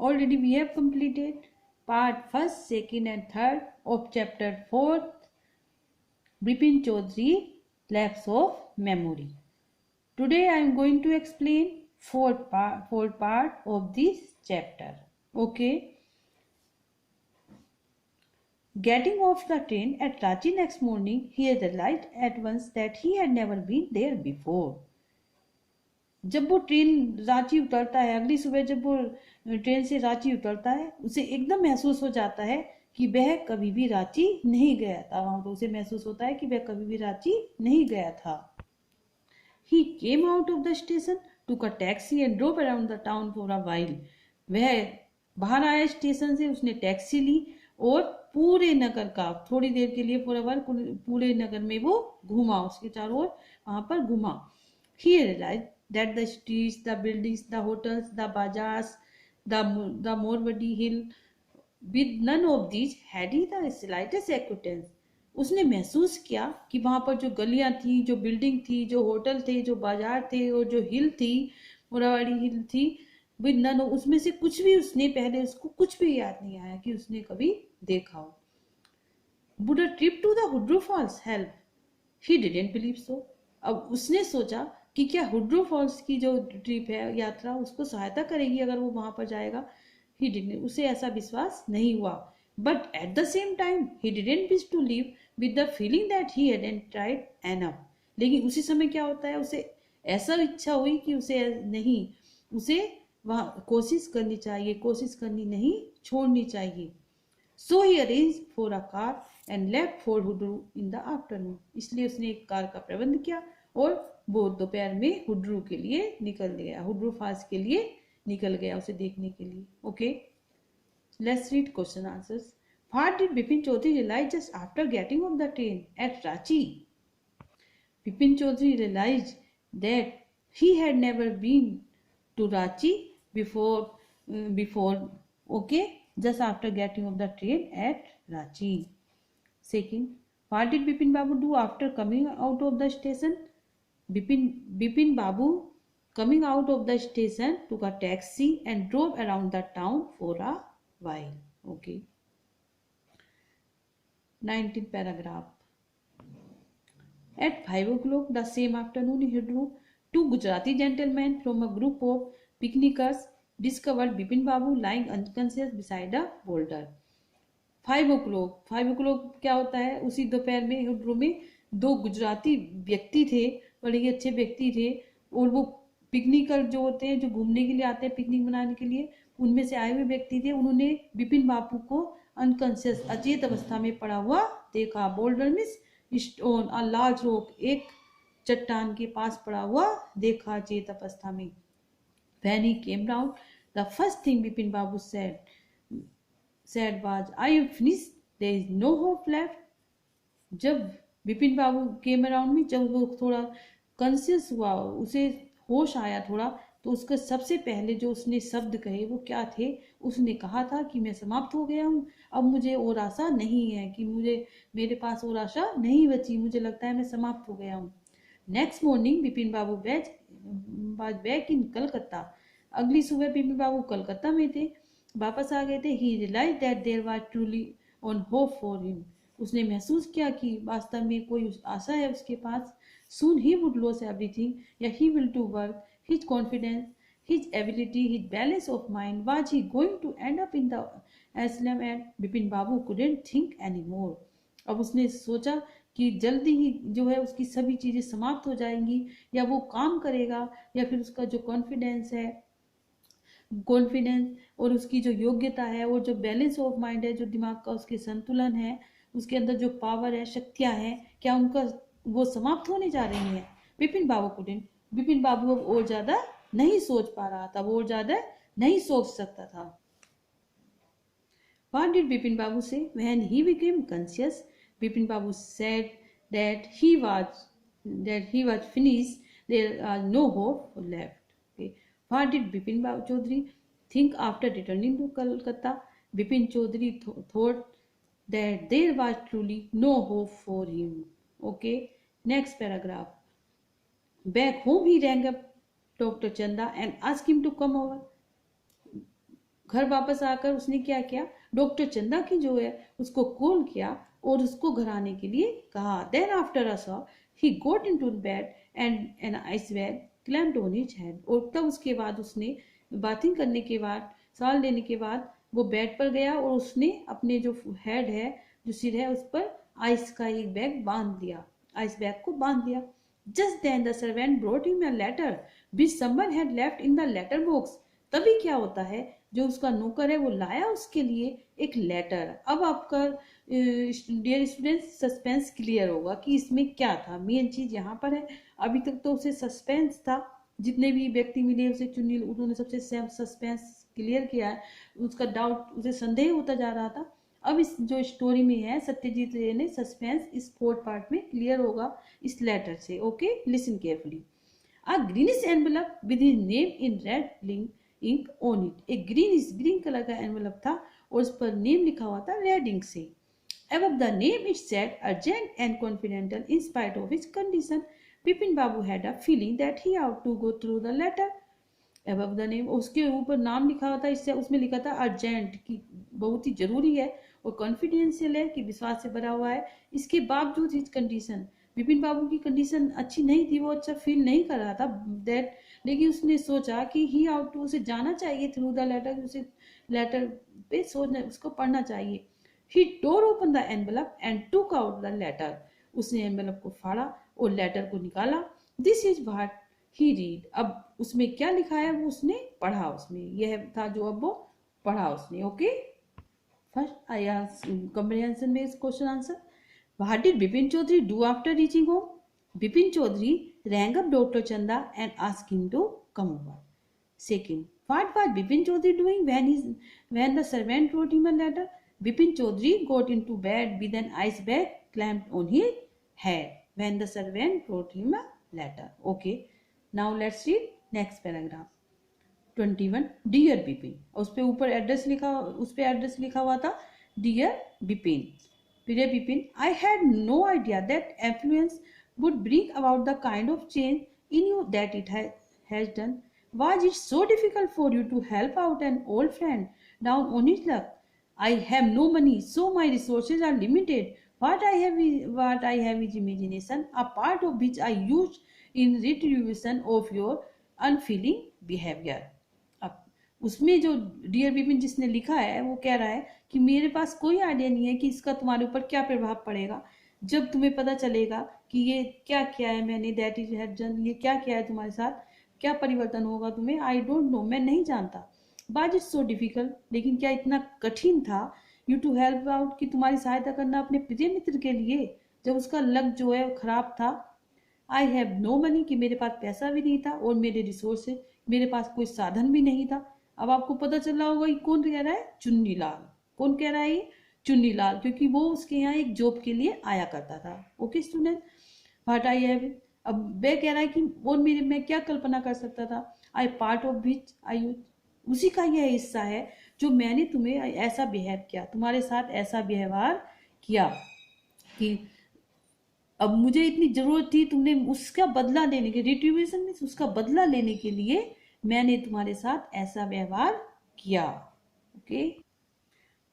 already we have completed part 1st, 2nd and 3rd of chapter 4th, Bipin Chaudhary, Lapse of Memory. Today I am going to explain fourth part of this chapter. Okay. Getting off the train at Ranchi next morning, he realized at once that he had never been there before. जब वो train Ranchi उतरता है, अगली सुबह जब वो train से रांची उतरता है, उसे एकदम महसूस हो जाता है कि वह कभी भी रांची नहीं गया था। तो उसे महसूस होता है कि वह कभी भी रांची नहीं गया था। He came out of the station, took a taxi and drove around the town for a while. वह बाहर आया स्टेशन से, उसने टैक्सी ली और पूरे नगर का थोड़ी देर के लिए पूरे नगर में वो घूमा, उसके चारों ओर वहां पर घूमा। He realized that the streets, the buildings, the hotels, the bazaars, the Morwadi hill, with none of these had he the slightest acquaintance. उसने महसूस किया कि वहां पर जो गलियां थी, जो बिल्डिंग थी, जो होटल थे, जो बाजार थे और जो हिल थी, मोरावाड़ी हिल थी, विद नन, उसमें से कुछ भी उसने पहले उसको कुछ भी याद नहीं आया कि उसने कभी देखा हो। Would a trip to the Hudru Falls help? He didn't believe so. अब उसने सोचा कि क्या हुड्रू फॉल्स की जो ट्रिप है, यात्रा, उसको सहायता करेगी अगर वो वहां पर जाएगा। He didn't, उसे ऐसा विश्वास नहीं हुआ। But at the same time, he didn't wish to live with the feeling that he hadn't tried enough. लेकिन उसी समय क्या होता है, उसे ऐसा इच्छा हुई कि उसे वहां कोशिश करनी चाहिए, कोशिश करनी नहीं छोड़नी चाहिए। So he arranged for a car and left for Hudru in the afternoon. इसलिए उसने एक कार का प्रबंध किया और वो दोपहर में हुड्रू के लिए निकल गया, हुड्रू फॉल्स के लिए निकल गया, उसे देखने के लिए। Okay, let's read question answers. What did Bipin Chaudhary realize just after getting off the train at Ranchi? Bipin Chaudhary realized that he had never been to Ranchi before. Okay, just after getting off the train at Ranchi. Second, what did Bipin Babu do after coming out of the station? Bipin Babu, coming out of the station, took a taxi and drove around the town for a while. Okay. 19th paragraph. At 5 o'clock the same afternoon, he drew two Gujarati gentlemen from a group of picnickers discovered Bipin Babu lying unconscious beside a boulder. 5 o'clock क्या होता है, उसी दोपहर में हुड्रू में दो गुजराती व्यक्ति थे, बड़े ही अच्छे व्यक्ति थे, और वो पिकनिकर जो होते हैं, जो घूमने के लिए आते हैं पिकनिक मनाने के लिए, उनमें से आए हुए व्यक्ति थे। उन्होंने बिपिन बाबू को अनकॉन्शियस, अचेत अवस्था में पड़ा हुआ देखा। Boulder means stone, a large rock, एक चट्टान के पास पड़ा हुआ देखा अचेत अवस्था में। When he came round, the first thing Bipin Babu said was, "I have finished. There is no hope left." जब बिपिन बाबू केम अराउंड में, जब वो थोड़ा कॉन्शियस हुआ, उसे होश आया थोड़ा, तो उसका सबसे पहले जो उसने शब्द कहे वो क्या थे, उसने कहा था कि मैं समाप्त हो गया हूँ, अब मुझे और आशा नहीं है, कि मेरे पास और आशा नहीं बची, मुझे लगता है मैं समाप्त हो गया हूँ। Next morning Bipin Babu was back in Calcutta. अगली सुबह बिपिन बाबू कलकत्ता में थे, वापस आ गए थे। He realise that there was truly on hope for him. उसने महसूस किया कि वास्तव में कोई आशा है उसके पास। Soon he would lose everything, yet he will to work, his confidence, his ability, his balance of mind. Was he going to end up in the asylum? And Bipin Babu couldn't think anymore. अब उसने सोचा कि जल्दी ही जो है उसकी सभी चीजें समाप्त हो जाएंगी, या वो काम करेगा, या फिर उसका जो कॉन्फिडेंस और उसकी जो योग्यता है, और जो बैलेंस ऑफ माइंड है, जो दिमाग का उसके संतुलन है, उसके अंदर जो पावर है, शक्तियां हैं, क्या उनका वो समाप्त होने जा रही हैं। बिपिन बाबू अब और ज्यादा नहीं सोच पा रहा था, वो और ज्यादा नहीं सोच सकता था। What did Bipin Babu say when he became conscious? Bipin Babu said that he was finished. There was no hope left. Okay. What did Bipin Babu Chaudhary think after returning to Calcutta? Bipin Chaudhary thought that there was truly no hope for him. Okay. Next paragraph. Back home, he rang up Dr. Chanda and asked him to come over. घर वापस आकर उसने क्या किया, doctor चंदा की जो है उसको कॉल किया और उसको घर आने के लिए कहा। Then after a saw he got into bed and an ice bag clamped on his head. और तब उसके बाद उसने बाथिंग करने के बाद, शाल लेने के बाद वो बेड पर गया और उसने अपने जो हेड है, जो सिर है, उस पर आइस का एक बैग बांध दिया, आइस बैग को बांध दिया। Just then the servant brought him a letter which someone had left in the letter box. तभी क्या होता है, जो उसका नौकर है वो लाया उसके लिए एक लेटर। अब आपका डियर स्टूडेंट्स सस्पेंस क्लियर होगा कि इसमें क्या था। मेन चीज यहाँ पर है, अभी तक तो उसे सस्पेंस था, जितने भी व्यक्ति मिले उसे चुनी, उन्होंने सबसे सस्पेंस क्लियर किया है, उसका डाउट, उसे संदेह होता जा रहा था। अब इस जो स्टोरी में है सत्यजीत रे ने सस्पेंस इस फोर्थ पार्ट में क्लियर होगा इस लेटर से। Okay, listen carefully. A greenish envelope with his name in red ink on it. एक ग्रीन कलर का एनवेलप था और उस पर नेम लिखा हुआ था रेड इंक से। Above the name it said urgent and confidential in spite of his condition. Bipin Babu had a feeling that he ought to go through the letter. Above the name, उसके ऊपर नाम लिखा हुआ था, इससे उसमें लिखा था अर्जेंट की बहुत ही जरूरी है, और कॉन्फिडेंशियल है कि विश्वास से भरा हुआ है। इसके बावजूद हिज कंडीशन, विपिन बाबू की कंडीशन अच्छी नहीं थी, वो अच्छा फील नहीं कर रहा था दैट, लेकिन उसने सोचा कि ही आउट टू, उसे जाना चाहिए थ्रू द लेटर, उसे लेटर पे सोचना, उसको पढ़ना चाहिए। He tore open the envelope and took out the letter. उसने एनवेलप को फाड़ा और लेटर को निकाला। This is what he read. अब उसमें क्या लिखा है वो उसने पढ़ा, उसमें यह था जो अब वो पढ़ा उसने। Okay, first I comprehension based question answer. What did Bipin Chaudhary do after reaching home? Bipin Chaudhary rang up Dr. Chanda and asked him to come over. Second, what was Bipin Chaudhary doing when the servant wrote him a letter? Bipin Chaudhary got into bed with an ice bag clamped on his head when the servant wrote him a letter. Okay, now let's read next paragraph. 21 dear Bipin, उस पे ऊपर address लिखा, उस पे address लिखा हुआ था dear Bipin. Dear Bipin, I had no idea that affluence would bring about the kind of change in you that it has done. Was it so difficult for you to help out an old friend down on his luck? I have no money, so my resources are limited. What I have is imagination, a part of which I use in retribution of your unfeeling behavior. अब उसमें जो dear Bipin जिसने लिखा है वो कह रहा है कि मेरे पास कोई आइडिया नहीं है कि इसका तुम्हारे ऊपर क्या प्रभाव पड़ेगा जब तुम्हें पता चलेगा कि ये क्या किया है मैंने, दैट इज हैड डन, ये क्या किया है तुम्हारे साथ, क्या परिवर्तन होगा तुम्हें। आई डोंट नो, मैं नहीं जानता। बाज इज सो डिफिकल्ट, लेकिन क्या इतना कठिन था यू टू हेल्प आउट, कि तुम्हारी सहायता करना अपने प्रिय मित्र के लिए जब उसका लक जो है खराब था। आई हैव नो मनी, कि मेरे पास पैसा भी नहीं था, और मेरे रिसोर्सेज, मेरे पास कोई साधन भी नहीं था। अब आपको पता चल रहा होगा ये कौन कह रहा है, चुन्नी लाल। कौन कह रहा है ये, चुन्नी लाल, क्योंकि वो उसके यहाँ एक जॉब के लिए आया करता था। Okay student, what I have, अब वह कह रहा है कि वो मेरे, मैं क्या कल्पना कर सकता था। आई पार्ट ऑफ विच आई, उसी का यह हिस्सा है जो मैंने तुम्हें ऐसा बिहेव किया, तुम्हारे साथ ऐसा व्यवहार किया कि अब मुझे इतनी जरूरत थी, तुमने उसका बदला लेने के, रिट्रीब्यूशन में उसका बदला लेने के लिए मैंने तुम्हारे साथ ऐसा व्यवहार किया। Okay,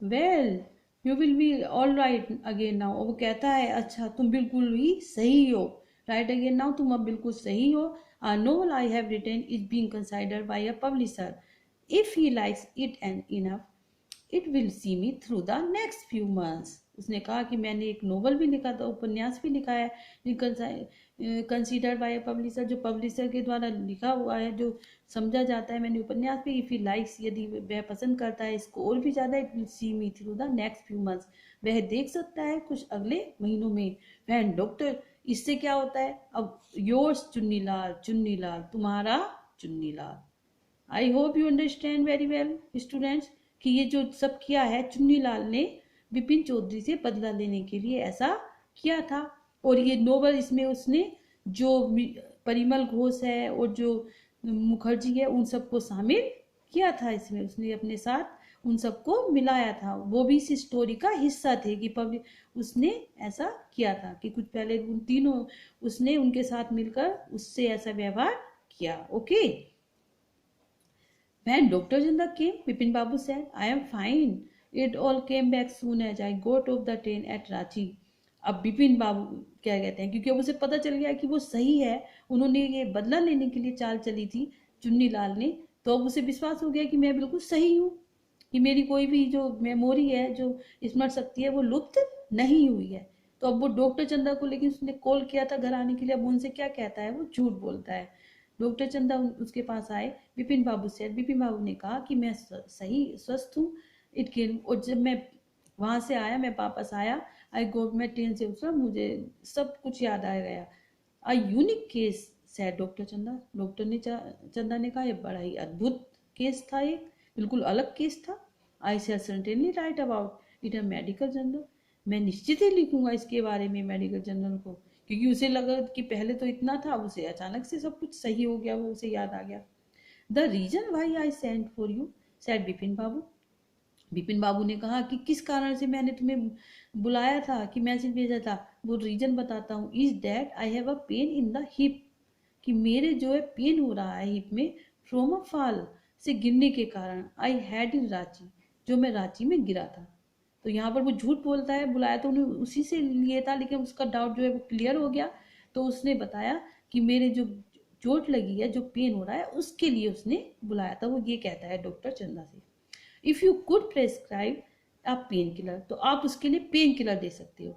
well you will be all right again now. वो कहता है अच्छा तुम बिल्कुल ही सही हो, राइट अगेन नाउ, तुम अब बिल्कुल सही हो। A novel I have written is being considered by a publisher. If he likes it and enough, it will see me through the next few months. उसने कहा कि मैंने एक नोवेल भी लिखा था, उपन्यास भी लिखा है, कंसीडर्ड बाय पब्लिशर, जो पब्लिशर के द्वारा लिखा हुआ है, जो समझा जाता है। मैंने उपन्यास भी, इफ ही लाइक्स, यदि वह पसंद करता है इसको और भी ज़्यादा, it will see me through the next few months, वह देख सकता है कुछ अगले महीनों में। वैन डॉक्टर, इससे क्या होता है, अब योर्स चुन्नीलाल, चुन्नीलाल, तुम्हारा Chunnilal. I hope you understand very well students कि ये जो सब किया है चुन्नीलाल ने बिपिन चौधरी से बदला लेने के लिए ऐसा किया था। और ये नोवेल, इसमें उसने जो परिमल घोष है और जो मुखर्जी है उन सबको शामिल किया था, इसमें उसने अपने साथ उन सबको मिलाया था, वो भी इस स्टोरी का हिस्सा थे कि पब्लिक, उसने ऐसा किया था कि कुछ पहले उन तीनों, उसने उनके साथ मिलकर उससे ऐसा व्यवहार किया। Okay, When Dr. Chanda came, Bipin Babu said, I am fine. It all came back soon as I got off the train at Ranchi. अब बिपिन बाबू क्या कहते हैं, क्योंकि अब उसे पता चल गया कि वो सही है, उन्होंने ये बदला लेने के लिए चाल चली थी चुन्नी लाल ने, तो अब उसे विश्वास हो गया कि मैं बिल्कुल सही हूँ, कि मेरी कोई भी जो मेमोरी है, जो स्मृति शक्ति है, वो लुप्त नहीं हुई है। तो अब वो डॉक्टर चंदा को, लेकिन उसने कॉल किया था घर आने के लिए, अब उनसे क्या कहता है, वो झूठ बोलता है। डॉक्टर चंदा उसके पास आए, विपिन बाबू से, विपिन बाबू ने कहा कि मैं सही स्वस्थ हूँ। और जब मैं वहां से आया, मैं वापस आया, आई गो, मैं ट्रेन से उतरा, मुझे सब कुछ याद आ गया। A unique case sad doctor चंदा, डॉक्टर ने चंदा ने कहा, यह बड़ा ही अद्भुत केस था, एक बिल्कुल अलग केस था। I shall certainly write about it a medical journal, मैं निश्चित ही लिखूंगा इसके बारे में मेडिकल जर्नल को, क्योंकि उसे लगा कि पहले तो इतना था, उसे अचानक से सब कुछ सही हो गया, वो उसे याद आ गया। The reason why I sent for you, said Bipin Babu, Bipin Babu ने कहा कि किस कारण से मैंने तुम्हें बुलाया था, कि मैसेज भेजा था, वो रीजन बताता हूँ। Is that I have a pain in the hip, कि मेरे जो है पेन हो रहा है हिप में, फ्रॉम अ फॉल, से गिरने के कारण, आई हैड इन रांची, जो मैं रांची में गिरा था। तो यहाँ पर वो झूठ बोलता है, बुलाया तो उन्हें उसी से लिए था, लेकिन उसका डाउट जो है वो क्लियर हो गया। तो उसने बताया कि मेरे जो चोट लगी है, जो पेन हो रहा है, उसके लिए उसने बुलाया था, वो ये कहता है डॉक्टर चंदा से। If you could prescribe a pain killer, तो आप उसके लिए पेन किलर दे सकते हो,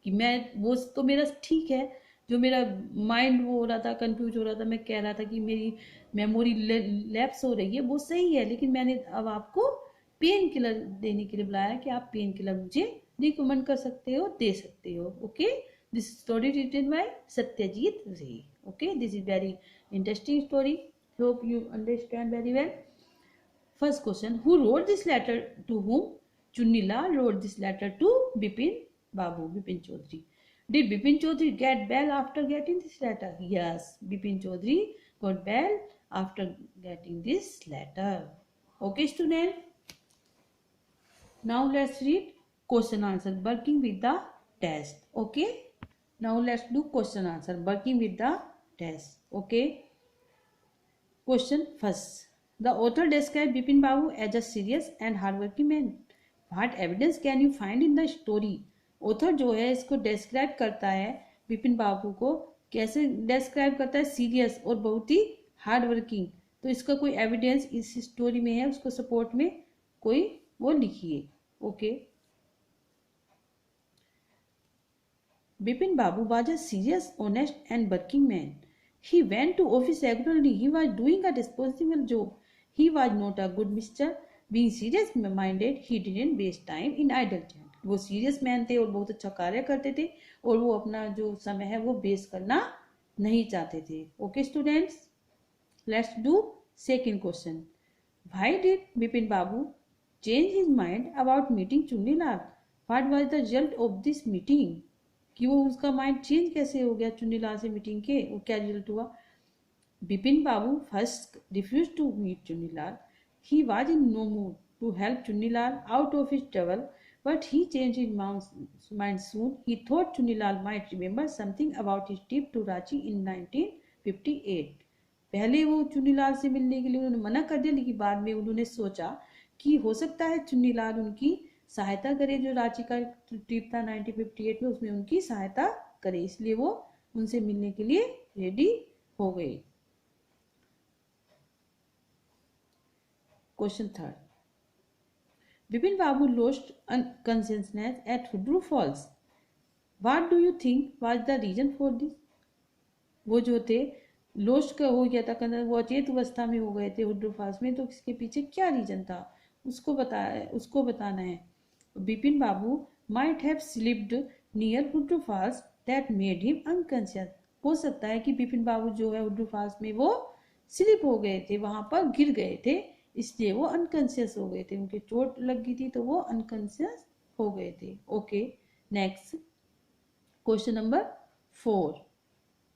कि मैं, वो तो मेरा ठीक है, जो मेरा माइंड वो हो रहा था, कंफ्यूज हो रहा था, मैं कह रहा था कि मेरी मेमोरी लैप्स हो रही है, वो सही है, लेकिन मैंने अब आपको पेन किलर देने के लिए बुलाया, कि आप पेन किलर मुझे रिकमेंड कर सकते हो, दे सकते हो। Okay, this story written by Satyajit Ray. Okay, this is very interesting story, hope you understand very well. First question, who wrote this letter to whom? Chunnilal wrote this letter to Bipin Babu, Bipin Chaudhary. Did Bipin Chaudhary get bail after getting this letter? Yes, Bipin Chaudhary got bail after getting this letter. Okay, student. Now let's read question answer working with the test. Okay. Now let's do question answer working with the test. Okay. Question first. The author described Bipin Babu as a serious and hardworking man. What evidence can you find in the story? Author जो है इसको describe करता है, बिपिन बाबू को कैसे describe करता है, serious और बहुत ही हार्ड वर्किंग। तो इसका कोई एविडेंस इस स्टोरी में है, उसको सपोर्ट में कोई वो लिखिए। Okay, Bipin Babu was a serious, honest and working man. He went to office regularly. He was doing a responsible job. He was not a good mister. Being serious minded, he didn't waste time in idle chat. वो serious man थे और बहुत अच्छा कार्य करते थे, और वो अपना जो समय है वो वेस्ट करना नहीं चाहते थे। Okay students, let's do second question. Why did Bipin Babu change his mind about meeting Chunnilal? What was the result of this meeting? कि वो उसका माइंड चेंज कैसे हो गया चुन्नीलाल से मीटिंग के, वो क्या रिजल्ट हुआ? Bipin Babu first refuse to meet Chunnilal. He was in no mood to help Chunnilal out of his trouble, but he changed his mind soon. He thought Chunnilal might remember something about his trip to Ranchi in 1958. पहले वो चुन्नीलाल से मिलने के लिए उन्होंने मना कर दिया, लेकिन बाद में उन्होंने सोचा कि हो सकता है चुन्नीलाल उनकी सहायता करे, जो रांची का ट्रिप था 1958 में, उसमें उनकी सहायता करे, इसलिए वो उनसे मिलने के लिए रेडी हो गए। Question third, Bipin Babu lost consciousness at Hudru Falls. What do you think was the reason for this? वो जो थे लोस्ट का हो गया था, वो अचेत अवस्था में हो गए थे हुड्रू फॉल्स में, तो इसके पीछे क्या रीजन था उसको बताना है। Bipin Babu might have slipped near Hundru Falls that made him unconscious. हो सकता है कि बिपिन बाबू जो है हुड्रू फॉल्स में वो स्लिप हो गए थे, वहां पर गिर गए थे, इसलिए वो अनकॉन्शियस हो गए थे, उनकी चोट लग गई थी तो वो अनकॉन्शियस हो गए थे। Okay, next question number 4,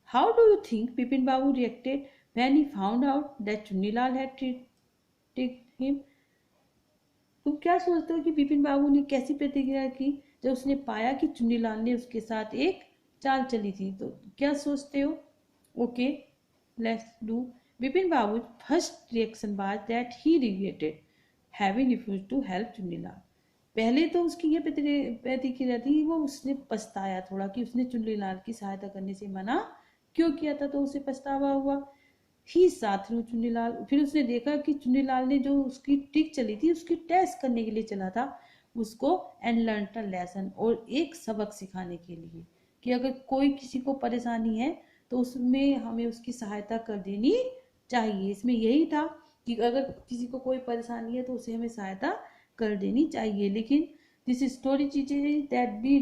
how do you think Bipin Babu reacted when he found out that Chunnilal had treated him? तुम क्या सोचते हो कि बिपिन बाबू ने कैसी प्रतिक्रिया की जब उसने पाया कि चुन्नीलाल ने उसके साथ एक चाल चली थी? तो क्या सोचते हो? Okay, let's do Bipin Babu's first reaction was that he regretted having refused to help Chunilal. पहले तो उसकी ये प्रतिक्रिया थी, वो उसने पछताया थोड़ा कि उसने चुन्नीलाल की सहायता करने से मना क्यों किया था, तो उसे पछतावा हुआ। ही साथ में चुन्नीलाल, फिर उसने देखा कि चुन्नीलाल ने जो उसकी ट्रिक चली थी उसकी टेस्ट करने के लिए चला था उसको, एंड लर्न अ लेसन, और एक सबक सिखाने के लिए कि अगर कोई किसी को परेशानी है तो उसमें हमें उसकी सहायता कर देनी चाहिए। इसमें यही था कि अगर किसी को कोई परेशानी है तो उसे हमें सहायता कर देनी चाहिए। लेकिन दिस स्टोरी चीजें that we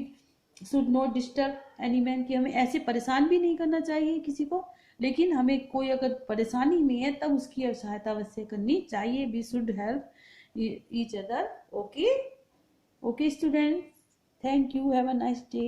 should not disturb any man, कि हमें ऐसे परेशान भी नहीं करना चाहिए किसी को, लेकिन हमें कोई अगर परेशानी में है तब उसकी सहायता अवश्य करनी चाहिए। We should help each other. Okay okay student, thank you, have a nice day.